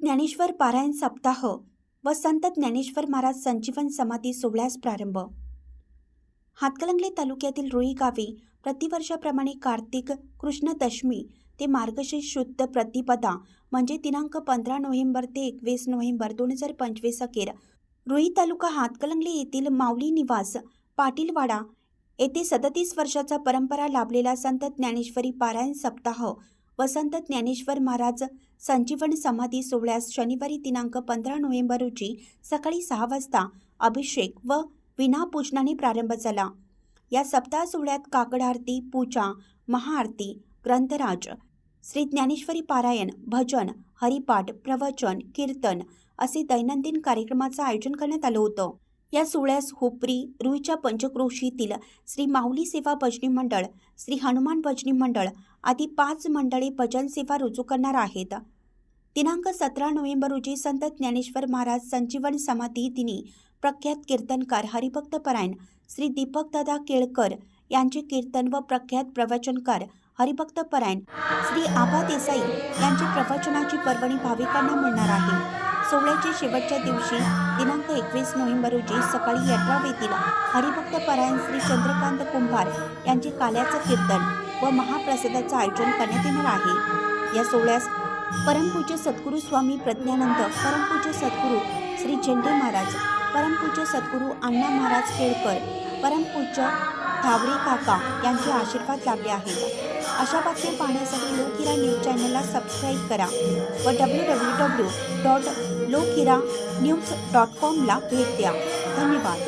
ज्ञानेश्वर पारायण सप्ताह व संत ज्ञानेश्वर महाराज संजीवन समाधी सोहळ्यास प्रारंभ। हातकणंगले तालुक्यातील रुई गावी प्रतिवर्षाप्रमाणे कार्तिक कृष्ण दशमी ते मार्गशीर्ष शुद्ध प्रतिपदा म्हणजे दिनांक 15 नोव्हेंबर ते 21 नोव्हेंबर 2025 अखेर रुई तालुका हातकणंगले येथील माऊली निवास पाटीलवाडा येथे 37 वर्षाचा परंपरा लाभलेला संत ज्ञानेश्वरी पारायण सप्ताह व संत ज्ञानेश्वर महाराज संजीवन समाधी सोहळ्यास शनिवारी दिनांक 15 नोव्हेंबर रोजी सकाळी 6 वाजता अभिषेक व विनापूजनाने प्रारंभ झाला। या सप्ताह सोहळ्यात काकड आरती, पूजा, महाआरती, ग्रंथराज, श्री ज्ञानेश्वरी पारायण, भजन, हरिपाठ, प्रवचन, कीर्तन असे दैनंदिन कार्यक्रमाचं आयोजन करण्यात आलं होतं। या सोहळ्यास हुपरी रुईच्या पंचक्रोशीतील श्री माऊली सेवा भजनी मंडळ, श्री हनुमान भजनी मंडळ आदी 5 मंडळे भजन सेवा रुजू करणार आहेत। दिनांक 17 नोव्हेंबर रोजी संत ज्ञानेश्वर महाराज संजीवन समाधी दिनी प्रख्यात कीर्तनकार हरिभक्त परायण श्री दीपकदादा केळकर यांचे कीर्तन व प्रख्यात प्रवचनकार हरिभक्त परायण श्री आबा देसाई यांची प्रवचनाची पर्वणी भाविकांना मिळणार आहे। सोहळ्याच्या शेवटच्या दिवशी दिनांक 21 नोव्हेंबर रोजी सकाळी 18 वेतील हरिभक्त परायण श्री चंद्रकांत कुंभार यांचे काल्याचं कीर्तन व महाप्रसादाचं आयोजन करण्यात येणार आहे। या सोहळ्यास परमपूज्य सद्गुरू स्वामी प्रज्ञानंद, परमपूज्य सद्गुरू श्री झेंडे महाराज, परमपूज्य सद्गुरू अण्णा महाराज केळकर, परमपूज्य थावरे काका यांचे आशीर्वाद लाभले आहेत। अशा बातम्या पाहण्यासाठी लोकहिरा न्यूज चॅनलला सबस्क्राईब करा व www.lokhiranewz.com ला भेट द्या। धन्यवाद।